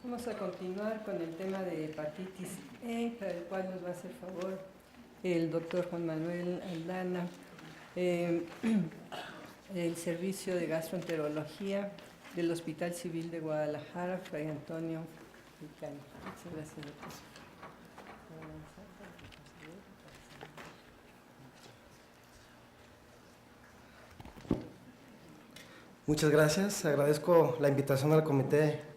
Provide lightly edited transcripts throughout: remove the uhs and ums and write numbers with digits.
Vamos a continuar con el tema de hepatitis E, para el cual nos va a hacer favor el doctor Juan Manuel Aldana, el Servicio de Gastroenterología del Hospital Civil de Guadalajara, Fray Antonio Vicano. Muchas gracias, doctor. Muchas gracias. Agradezco la invitación al comité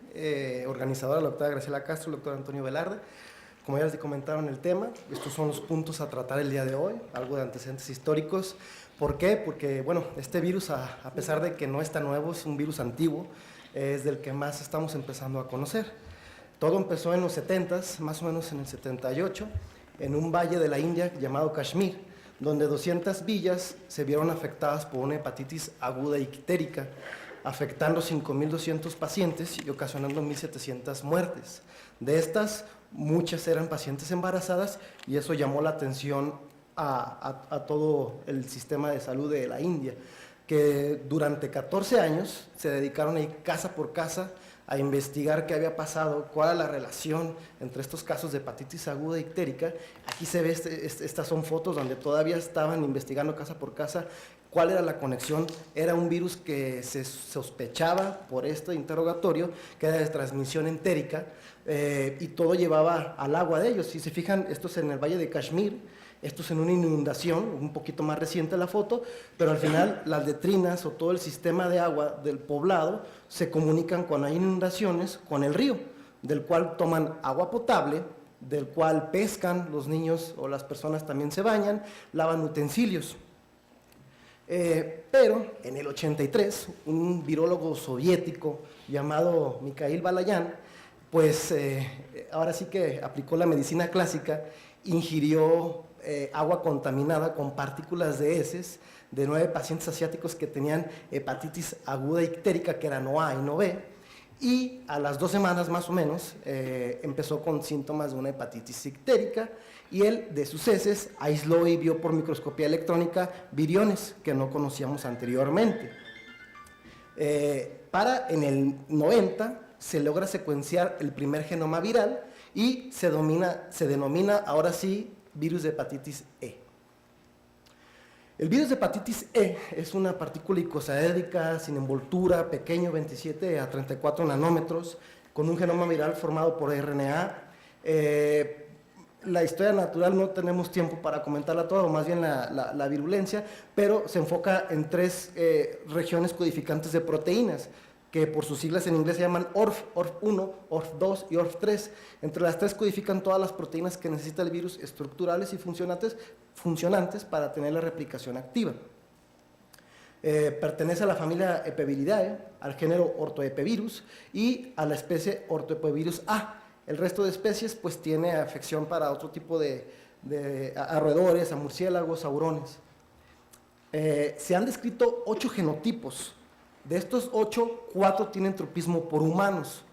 organizador, a la doctora Graciela Castro, el doctor Antonio Velarde. Como ya les comentaron el tema, estos son los puntos a tratar el día de hoy, algo de antecedentes históricos. ¿Por qué? Porque, bueno, este virus, a pesar de que no es tan nuevo, es un virus antiguo, es del que más estamos empezando a conocer. Todo empezó en los 70s, más o menos en el 78, en un valle de la India llamado Kashmir, donde 200 villas se vieron afectadas por una hepatitis aguda ictérica, afectando 5.200 pacientes y ocasionando 1.700 muertes. De estas, muchas eran pacientes embarazadas y eso llamó la atención a todo el sistema de salud de la India, que durante 14 años se dedicaron a ir casa por casa a investigar qué había pasado, cuál era la relación entre estos casos de hepatitis aguda ictérica. Aquí se ve, estas son fotos donde todavía estaban investigando casa por casa cuál era la conexión. Era un virus que se sospechaba por este interrogatorio que era de transmisión entérica y todo llevaba al agua de ellos. Si se fijan, esto es en el Valle de Kashmir. Esto es en una inundación, un poquito más reciente la foto, pero al final las letrinas o todo el sistema de agua del poblado se comunican cuando hay inundaciones con el río, del cual toman agua potable, del cual pescan los niños o las personas también se bañan, lavan utensilios. Pero en el 83, un virólogo soviético llamado Mikhail Balayan, pues ahora sí que aplicó la medicina clásica, ingirió agua contaminada con partículas de heces de 9 pacientes asiáticos que tenían hepatitis aguda ictérica, que era no A y no B, y a las 2 semanas más o menos empezó con síntomas de una hepatitis ictérica, y él de sus heces aisló y vio por microscopía electrónica viriones que no conocíamos anteriormente. En el 90 se logra secuenciar el primer genoma viral y se denomina ahora sí virus de hepatitis E. El virus de hepatitis E es una partícula icosaédrica sin envoltura, pequeño, 27 a 34 nanómetros, con un genoma viral formado por RNA. La historia natural no tenemos tiempo para comentarla toda, o más bien la virulencia, pero se enfoca en 3 regiones codificantes de proteínas, que por sus siglas en inglés se llaman ORF, ORF1, ORF2 y ORF3. Entre las 3 codifican todas las proteínas que necesita el virus, estructurales y funcionantes para tener la replicación activa. Pertenece a la familia Epeviridae, al género Orthoepevirus y a la especie Orthoepevirus A. El resto de especies pues tiene afección para otro tipo de a roedores, a murciélagos, a hurones. Se han descrito 8 genotipos. De estos 8, 4 tienen tropismo por humanos.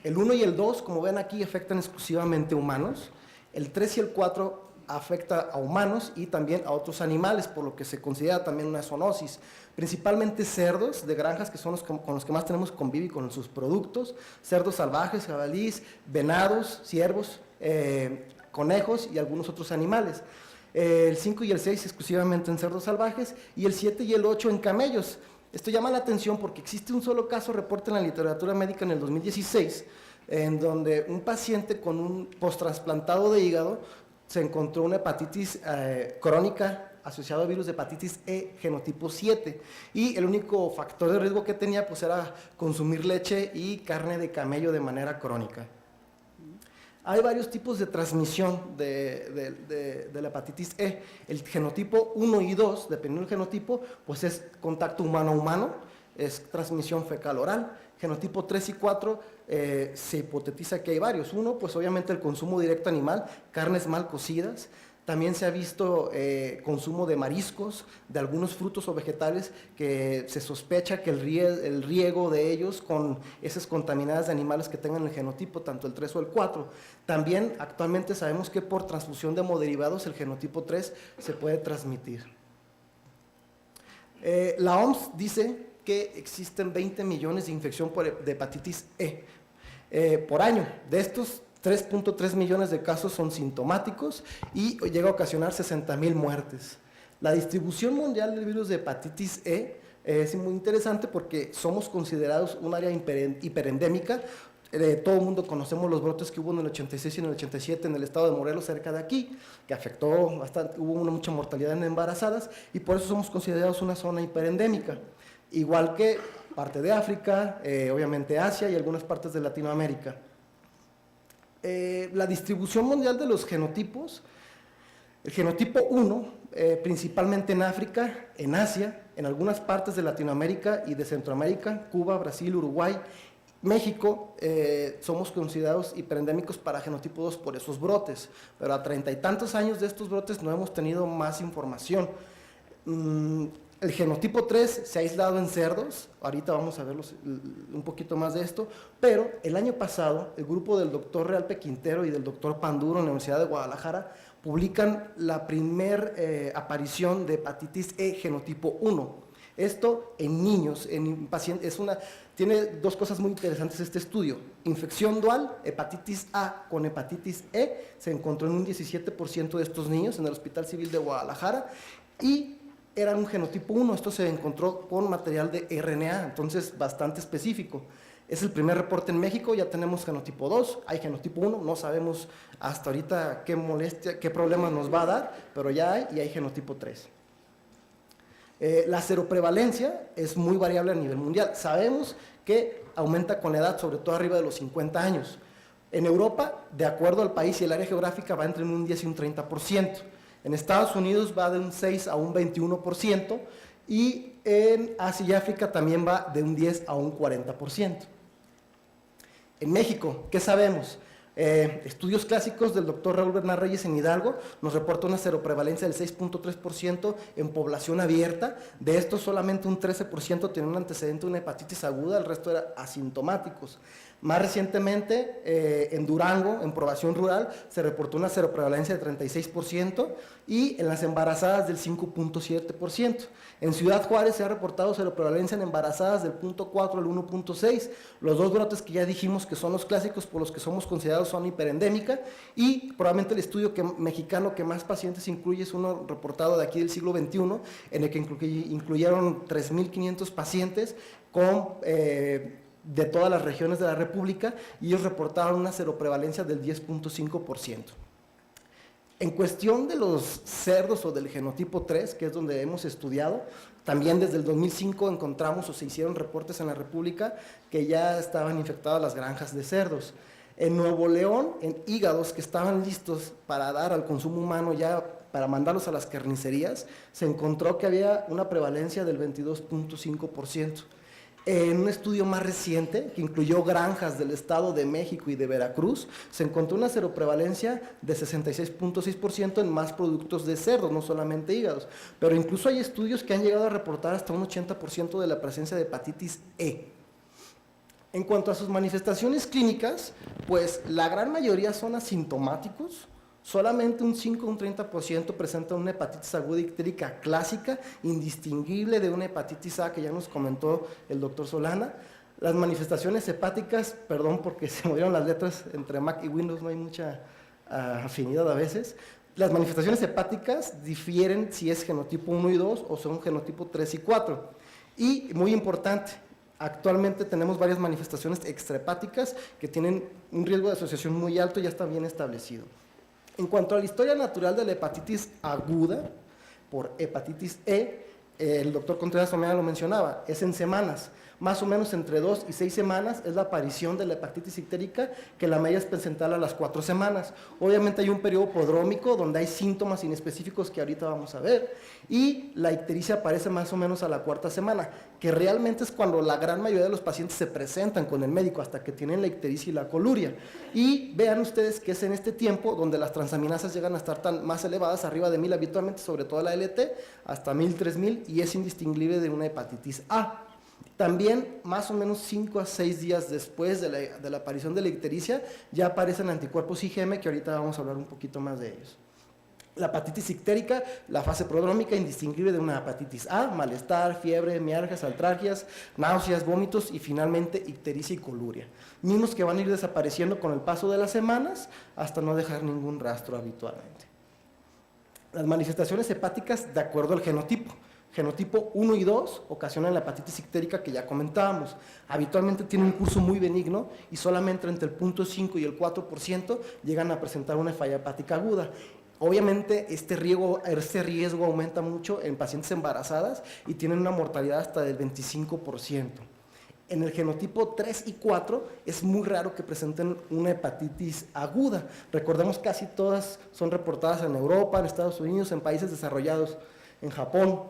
El 1 y el 2, como ven aquí, afectan exclusivamente a humanos. El 3 y el 4 afecta a humanos y también a otros animales, por lo que se considera también una zoonosis. Principalmente cerdos de granjas, que son los con los que más tenemos convivio con sus productos, cerdos salvajes, jabalíes, venados, ciervos, conejos y algunos otros animales. El 5 y el 6 exclusivamente en cerdos salvajes y el 7 y el 8 en camellos. Esto llama la atención porque existe un solo caso, reporte en la literatura médica en el 2016, en donde un paciente con un post-trasplantado de hígado se encontró una hepatitis crónica asociada a virus de hepatitis E genotipo 7, y el único factor de riesgo que tenía pues era consumir leche y carne de camello de manera crónica. Hay varios tipos de transmisión de la hepatitis E. El genotipo 1 y 2, dependiendo del genotipo, pues es contacto humano-humano, es transmisión fecal-oral. Genotipo 3 y 4 se hipotetiza que hay varios. Uno, pues obviamente el consumo directo animal, carnes mal cocidas. También se ha visto consumo de mariscos, de algunos frutos o vegetales que se sospecha que el riego de ellos con heces contaminadas de animales que tengan el genotipo, tanto el 3 o el 4. También actualmente sabemos que por transfusión de hemoderivados el genotipo 3 se puede transmitir. La OMS dice que existen 20 millones de infección de hepatitis E. por año. De estos, 3.3 millones de casos son sintomáticos y llega a ocasionar 60,000 muertes. La distribución mundial del virus de hepatitis E es muy interesante porque somos considerados un área hiperendémica. Todo el mundo conocemos los brotes que hubo en el 86 y en el 87 en el estado de Morelos, cerca de aquí, que afectó bastante, hubo mucha mortalidad en embarazadas, y por eso somos considerados una zona hiperendémica, igual que parte de África, obviamente Asia y algunas partes de Latinoamérica. La distribución mundial de los genotipos, el genotipo 1, principalmente en África, en Asia, en algunas partes de Latinoamérica y de Centroamérica, Cuba, Brasil, Uruguay, México, somos considerados hiperendémicos para genotipo 2 por esos brotes, pero a 30 y tantos años de estos brotes no hemos tenido más información. El genotipo 3 se ha aislado en cerdos, ahorita vamos a ver un poquito más de esto, pero el año pasado el grupo del doctor Realpe Quintero y del doctor Panduro en la Universidad de Guadalajara publican la primer aparición de hepatitis E genotipo 1. Esto en niños, en pacientes, tiene dos cosas muy interesantes este estudio. Infección dual, hepatitis A con hepatitis E, se encontró en un 17% de estos niños en el Hospital Civil de Guadalajara y era un genotipo 1, esto se encontró con material de RNA, entonces bastante específico. Es el primer reporte en México, ya tenemos genotipo 2, hay genotipo 1, no sabemos hasta ahorita qué molestia, qué problema nos va a dar, pero ya hay y hay genotipo 3. La seroprevalencia es muy variable a nivel mundial. Sabemos que aumenta con la edad, sobre todo arriba de los 50 años. En Europa, de acuerdo al país y el área geográfica, va entre un 10 y un 30%. En Estados Unidos va de un 6 a un 21% y en Asia y África también va de un 10 a un 40%. En México, ¿qué sabemos? Estudios clásicos del doctor Raúl Bernal Reyes en Hidalgo nos reporta una seroprevalencia del 6.3% en población abierta. De estos solamente un 13% tiene un antecedente de una hepatitis aguda, el resto eran asintomáticos. Más recientemente, en Durango, en población rural, se reportó una seroprevalencia de 36% y en las embarazadas del 5.7%. En Ciudad Juárez se ha reportado seroprevalencia en embarazadas del 0.4 al 1.6. Los dos brotes que ya dijimos que son los clásicos por los que somos considerados zona hiperendémica, y probablemente el estudio mexicano que más pacientes incluye es uno reportado de aquí del siglo XXI, en el que incluyeron 3.500 pacientes con de todas las regiones de la República, y ellos reportaron una seroprevalencia del 10.5%. En cuestión de los cerdos o del genotipo 3, que es donde hemos estudiado, también desde el 2005 encontramos o se hicieron reportes en la República que ya estaban infectadas las granjas de cerdos. En Nuevo León, en hígados que estaban listos para dar al consumo humano, ya para mandarlos a las carnicerías, se encontró que había una prevalencia del 22.5%. En un estudio más reciente, que incluyó granjas del Estado de México y de Veracruz, se encontró una seroprevalencia de 66.6% en más productos de cerdo, no solamente hígados. Pero incluso hay estudios que han llegado a reportar hasta un 80% de la presencia de hepatitis E. En cuanto a sus manifestaciones clínicas, pues la gran mayoría son asintomáticos. Solamente un 5 o un 30% presenta una hepatitis aguda ictérica clásica, indistinguible de una hepatitis A que ya nos comentó el doctor Solana. Las manifestaciones hepáticas, perdón porque se movieron las letras, entre Mac y Windows no hay mucha afinidad a veces. Las manifestaciones hepáticas difieren si es genotipo 1 y 2 o son genotipo 3 y 4. Y muy importante, actualmente tenemos varias manifestaciones extrahepáticas que tienen un riesgo de asociación muy alto y ya está bien establecido. En cuanto a la historia natural de la hepatitis aguda por hepatitis E, el doctor Contreras Omea lo mencionaba, es en semanas. Más o menos entre 2 y 6 semanas es la aparición de la hepatitis ictérica, que la media es presental a las 4 semanas. Obviamente hay un periodo prodrómico donde hay síntomas inespecíficos que ahorita vamos a ver, y la ictericia aparece más o menos a la 4ª semana, que realmente es cuando la gran mayoría de los pacientes se presentan con el médico, hasta que tienen la ictericia y la coluria. Y vean ustedes que es en este tiempo donde las transaminasas llegan a estar más elevadas, arriba de 1000 habitualmente, sobre todo la LT, hasta 1000, 3000, y es indistinguible de una hepatitis A. También, más o menos 5 a 6 días después de la aparición de la ictericia, ya aparecen anticuerpos IgM, que ahorita vamos a hablar un poquito más de ellos. La hepatitis ictérica, la fase prodrómica indistinguible de una hepatitis A, malestar, fiebre, mialgias, artralgias, náuseas, vómitos y finalmente ictericia y coluria. Mismos que van a ir desapareciendo con el paso de las semanas hasta no dejar ningún rastro habitualmente. Las manifestaciones hepáticas de acuerdo al genotipo. Genotipo 1 y 2 ocasionan la hepatitis ictérica que ya comentábamos. Habitualmente tiene un curso muy benigno y solamente entre el 0.5 y el 4% llegan a presentar una falla hepática aguda. Obviamente este riesgo aumenta mucho en pacientes embarazadas y tienen una mortalidad hasta del 25%. En el genotipo 3 y 4 es muy raro que presenten una hepatitis aguda. Recordemos casi todas son reportadas en Europa, en Estados Unidos, en países desarrollados, en Japón.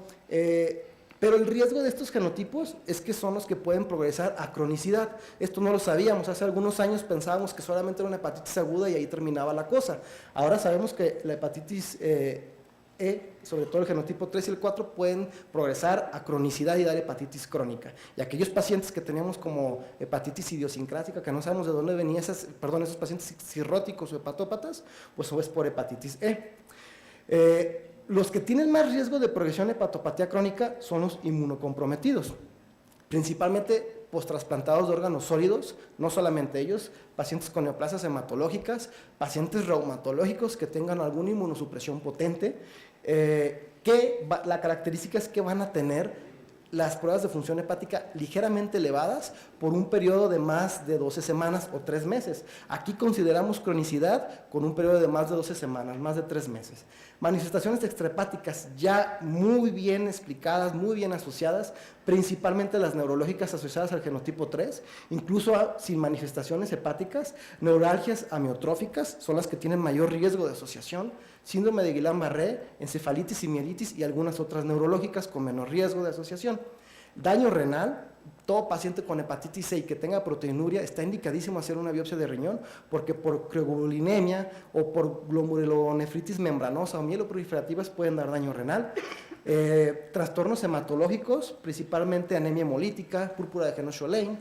Pero el riesgo de estos genotipos es que son los que pueden progresar a cronicidad. Esto no lo sabíamos, hace algunos años pensábamos que solamente era una hepatitis aguda y ahí terminaba la cosa. Ahora sabemos que la hepatitis sobre todo el genotipo 3 y el 4, pueden progresar a cronicidad y dar hepatitis crónica. Y aquellos pacientes que teníamos como hepatitis idiosincrática, que no sabemos de dónde venían esos pacientes cirróticos o hepatópatas, pues es por hepatitis E. Los que tienen más riesgo de progresión de hepatopatía crónica son los inmunocomprometidos, principalmente postrasplantados de órganos sólidos, no solamente ellos, pacientes con neoplasias hematológicas, pacientes reumatológicos que tengan alguna inmunosupresión potente, la característica es que van a tener las pruebas de función hepática ligeramente elevadas por un periodo de más de 12 semanas o 3 meses. Aquí consideramos cronicidad con un periodo de más de 12 semanas, más de 3 meses. Manifestaciones extrahepáticas ya muy bien explicadas, muy bien asociadas, principalmente las neurológicas asociadas al genotipo 3, incluso sin manifestaciones hepáticas, neuralgias amiotróficas son las que tienen mayor riesgo de asociación, síndrome de Guillain-Barré, encefalitis y mielitis y algunas otras neurológicas con menor riesgo de asociación. Daño renal, todo paciente con hepatitis C y que tenga proteinuria está indicadísimo hacer una biopsia de riñón porque por creoglobulinemia o por glomurulonefritis membranosa o mieloproliferativas pueden dar daño renal. Trastornos hematológicos, principalmente anemia hemolítica, púrpura de Geno-Schlein,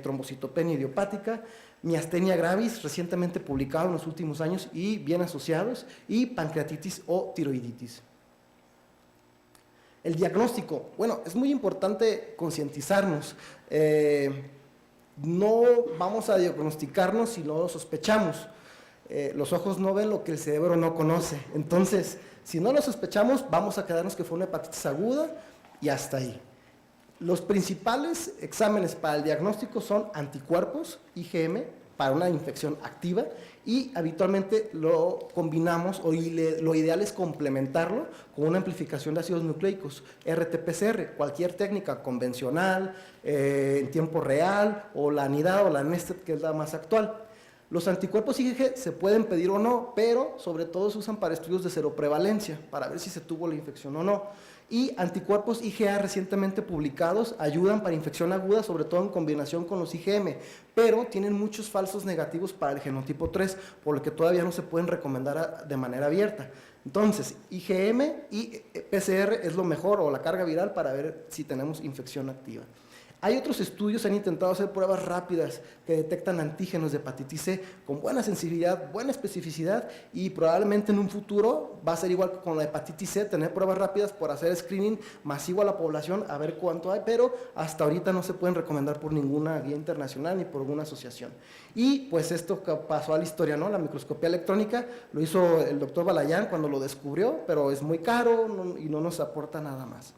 trombocitopenia idiopática, miastenia gravis, recientemente publicado en los últimos años y bien asociados, y pancreatitis o tiroiditis. El diagnóstico, bueno, es muy importante concientizarnos. No vamos a diagnosticarnos si no lo sospechamos. Los ojos no ven lo que el cerebro no conoce. Entonces, si no lo sospechamos, vamos a quedarnos que fue una hepatitis aguda y hasta ahí. Los principales exámenes para el diagnóstico son anticuerpos, IgM, para una infección activa, y habitualmente lo combinamos, o lo ideal es complementarlo con una amplificación de ácidos nucleicos, RT-PCR, cualquier técnica convencional, en tiempo real, o la anidada o la Nested, que es la más actual. Los anticuerpos IgG se pueden pedir o no, pero sobre todo se usan para estudios de seroprevalencia, para ver si se tuvo la infección o no. Y anticuerpos IgA recientemente publicados ayudan para infección aguda, sobre todo en combinación con los IgM, pero tienen muchos falsos negativos para el genotipo 3, por lo que todavía no se pueden recomendar de manera abierta. Entonces, IgM y PCR es lo mejor, o la carga viral, para ver si tenemos infección activa. Hay otros estudios, han intentado hacer pruebas rápidas que detectan antígenos de hepatitis C con buena sensibilidad, buena especificidad, y probablemente en un futuro va a ser igual que con la hepatitis C, tener pruebas rápidas por hacer screening masivo a la población, a ver cuánto hay, pero hasta ahorita no se pueden recomendar por ninguna guía internacional ni por alguna asociación. Y pues esto pasó a la historia, ¿no? La microscopía electrónica lo hizo el doctor Balayán cuando lo descubrió, pero es muy caro y no nos aporta nada más.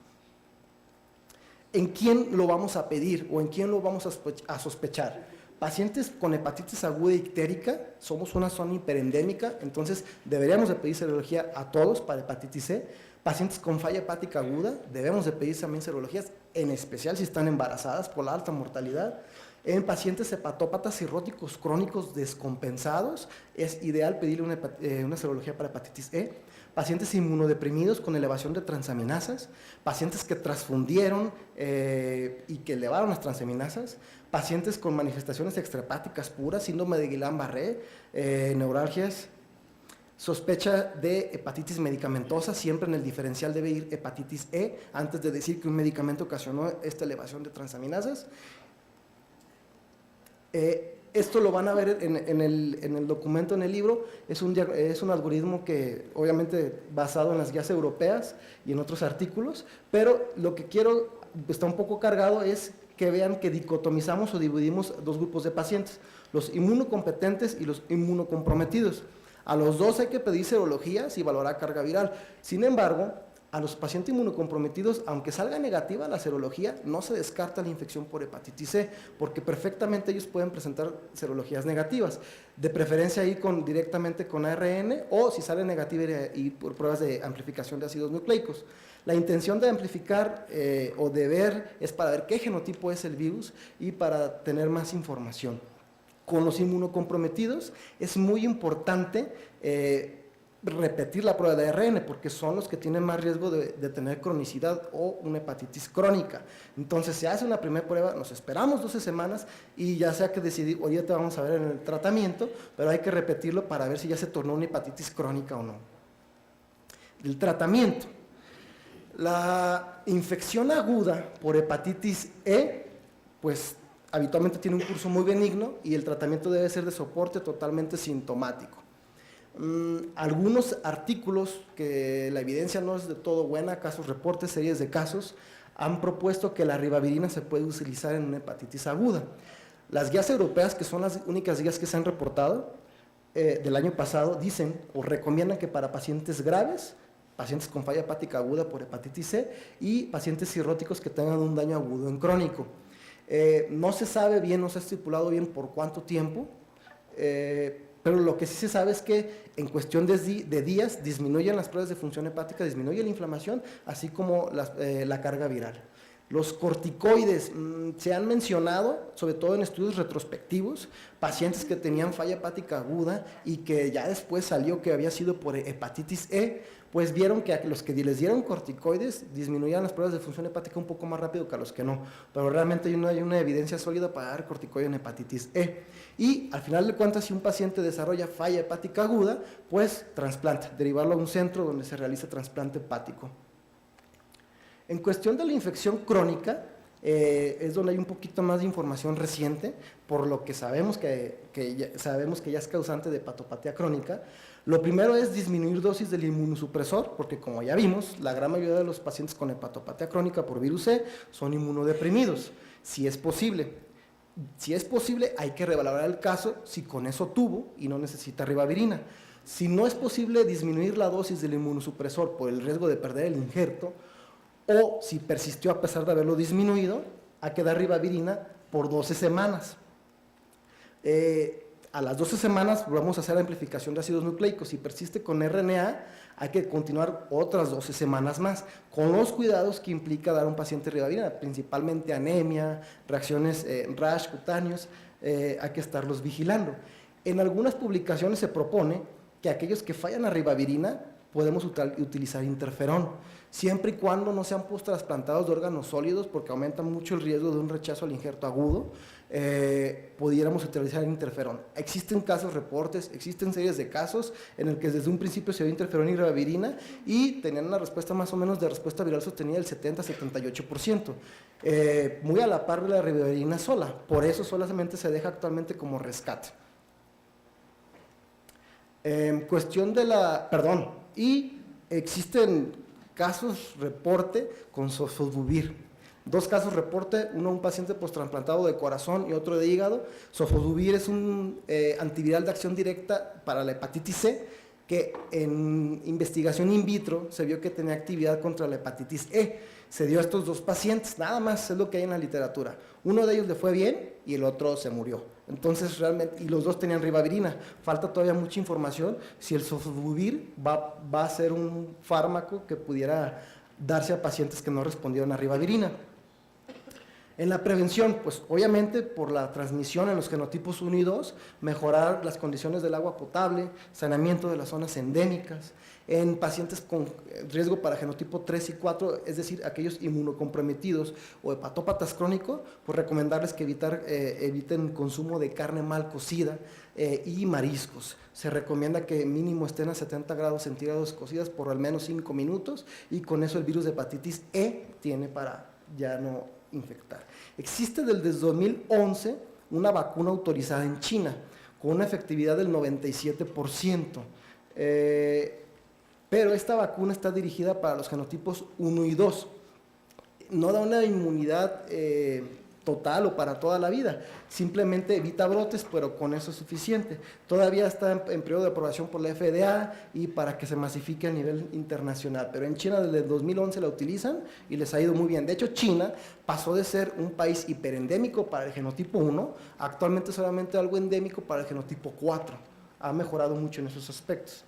¿En quién lo vamos a pedir o en quién lo vamos a sospechar? Pacientes con hepatitis aguda ictérica, somos una zona hiperendémica, entonces deberíamos de pedir serología a todos para hepatitis C. Pacientes con falla hepática aguda, debemos de pedir también serologías, en especial si están embarazadas por la alta mortalidad. En pacientes hepatópatas cirróticos crónicos descompensados, es ideal pedirle una serología para hepatitis E. Pacientes inmunodeprimidos con elevación de transaminasas, pacientes que transfundieron y que elevaron las transaminasas, pacientes con manifestaciones extrahepáticas puras, síndrome de Guillain-Barré, neuralgias, sospecha de hepatitis medicamentosa, siempre en el diferencial debe ir hepatitis E, antes de decir que un medicamento ocasionó esta elevación de transaminasas. esto lo van a ver en el documento, en el libro. Es un algoritmo que obviamente basado en las guías europeas y en otros artículos, pero lo que quiero, está un poco cargado, es que vean que dicotomizamos o dividimos dos grupos de pacientes, los inmunocompetentes y los inmunocomprometidos. A los dos hay que pedir serologías y valorar carga viral. Sin embargo, a los pacientes inmunocomprometidos, aunque salga negativa la serología, no se descarta la infección por hepatitis C, porque perfectamente ellos pueden presentar serologías negativas, de preferencia ahí directamente con ARN, o si sale negativa y por pruebas de amplificación de ácidos nucleicos. La intención de amplificar o de ver es para ver qué genotipo es el virus y para tener más información. Con los inmunocomprometidos es muy importante repetir la prueba de ARN, porque son los que tienen más riesgo de tener cronicidad o una hepatitis crónica. Entonces se hace una primera prueba, nos esperamos 12 semanas y ya sea que decidí, ahorita vamos a ver en el tratamiento, pero hay que repetirlo para ver si ya se tornó una hepatitis crónica o no. El tratamiento. La infección aguda por hepatitis E, pues habitualmente tiene un curso muy benigno y el tratamiento debe ser de soporte totalmente sintomático. Algunos artículos que la evidencia no es de todo buena, casos, reportes, series de casos, han propuesto que la ribavirina se puede utilizar en una hepatitis aguda. Las guías europeas, que son las únicas guías que se han reportado del año pasado, dicen o recomiendan que para pacientes graves, pacientes con falla hepática aguda por hepatitis C y pacientes cirróticos que tengan un daño agudo en crónico. No se sabe bien, no se ha estipulado bien por cuánto tiempo, pero lo que sí se sabe es que en cuestión de días disminuyen las pruebas de función hepática, disminuye la inflamación, así como la carga viral. Los corticoides se han mencionado, sobre todo en estudios retrospectivos, pacientes que tenían falla hepática aguda y que ya después salió que había sido por hepatitis E, pues vieron que a los que les dieron corticoides disminuían las pruebas de función hepática un poco más rápido que a los que no, pero realmente no hay una evidencia sólida para dar corticoide en hepatitis E. Y al final de cuentas, si un paciente desarrolla falla hepática aguda, pues trasplante, derivarlo a un centro donde se realiza trasplante hepático. En cuestión de la infección crónica, es donde hay un poquito más de información reciente, por lo que sabemos que ya es causante de hepatopatía crónica. Lo primero es disminuir dosis del inmunosupresor, porque como ya vimos, la gran mayoría de los pacientes con hepatopatía crónica por virus C son inmunodeprimidos, si es posible. Si es posible, hay que revalorar el caso si con eso tuvo y no necesita ribavirina. Si no es posible disminuir la dosis del inmunosupresor por el riesgo de perder el injerto, o si persistió a pesar de haberlo disminuido, hay que dar ribavirina por 12 semanas. A las 12 semanas vamos a hacer la amplificación de ácidos nucleicos. Si persiste con RNA, hay que continuar otras 12 semanas más, con los cuidados que implica dar a un paciente ribavirina, principalmente anemia, reacciones rash cutáneos, hay que estarlos vigilando. En algunas publicaciones se propone que aquellos que fallan a ribavirina podemos utilizar interferón, siempre y cuando no sean post-trasplantados de órganos sólidos, porque aumenta mucho el riesgo de un rechazo al injerto agudo, pudiéramos utilizar interferón. Existen casos, reportes, existen series de casos en el que desde un principio se dio interferón y ribavirina y tenían una respuesta más o menos de respuesta viral sostenida del 70-78%, muy a la par de la ribavirina sola, por eso solamente se deja actualmente como rescate. Cuestión de y existen casos reporte con sofosbuvir. 2 casos reporte, uno un paciente post-trasplantado de corazón y otro de hígado. Sofosbuvir es un antiviral de acción directa para la hepatitis C, que en investigación in vitro se vio que tenía actividad contra la hepatitis E. Se dio a estos 2 pacientes, nada más es lo que hay en la literatura. Uno de ellos le fue bien y el otro se murió. Entonces realmente, y los 2 tenían ribavirina. Falta todavía mucha información si el sofosbuvir va a ser un fármaco que pudiera darse a pacientes que no respondieron a ribavirina. En la prevención, pues obviamente por la transmisión en los genotipos 1 y 2, mejorar las condiciones del agua potable, saneamiento de las zonas endémicas. En pacientes con riesgo para genotipo 3 y 4, es decir, aquellos inmunocomprometidos o hepatópatas crónicos, pues recomendarles que eviten consumo de carne mal cocida y mariscos. Se recomienda que mínimo estén a 70 grados centígrados cocidas por al menos 5 minutos y con eso el virus de hepatitis E tiene para ya no infectar. Existe desde 2011 una vacuna autorizada en China, con una efectividad del 97%. Pero esta vacuna está dirigida para los genotipos 1 y 2. No da una inmunidad total o para toda la vida, simplemente evita brotes, pero con eso es suficiente. Todavía está en periodo de aprobación por la FDA y para que se masifique a nivel internacional, pero en China desde el 2011 la utilizan y les ha ido muy bien. De hecho, China pasó de ser un país hiperendémico para el genotipo 1, actualmente solamente algo endémico para el genotipo 4. Ha mejorado mucho en esos aspectos.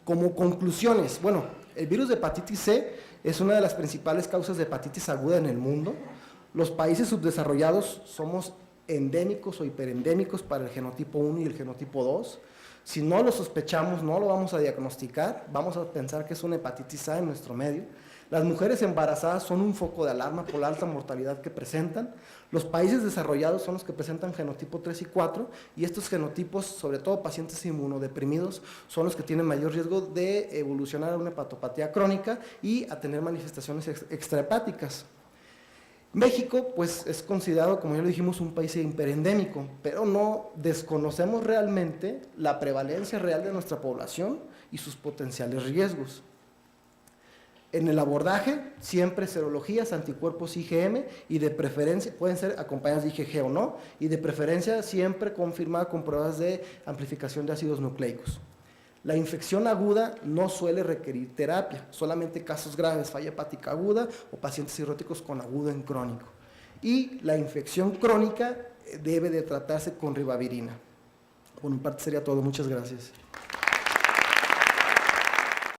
Como conclusiones, bueno, el virus de hepatitis C es una de las principales causas de hepatitis aguda en el mundo. Los países subdesarrollados somos endémicos o hiperendémicos para el genotipo 1 y el genotipo 2. Si no lo sospechamos, no lo vamos a diagnosticar, vamos a pensar que es una hepatitis A en nuestro medio. Las mujeres embarazadas son un foco de alarma por la alta mortalidad que presentan. Los países desarrollados son los que presentan genotipo 3 y 4, y estos genotipos, sobre todo pacientes inmunodeprimidos, son los que tienen mayor riesgo de evolucionar a una hepatopatía crónica y a tener manifestaciones extrahepáticas. México, pues, es considerado, como ya lo dijimos, un país hiperendémico, pero no desconocemos realmente la prevalencia real de nuestra población y sus potenciales riesgos. En el abordaje, siempre serologías, anticuerpos IgM y de preferencia, pueden ser acompañadas de IgG o no, y de preferencia siempre confirmada con pruebas de amplificación de ácidos nucleicos. La infección aguda no suele requerir terapia, solamente casos graves, falla hepática aguda o pacientes cirróticos con agudo en crónico. Y la infección crónica debe de tratarse con ribavirina. Por mi parte sería todo, muchas gracias.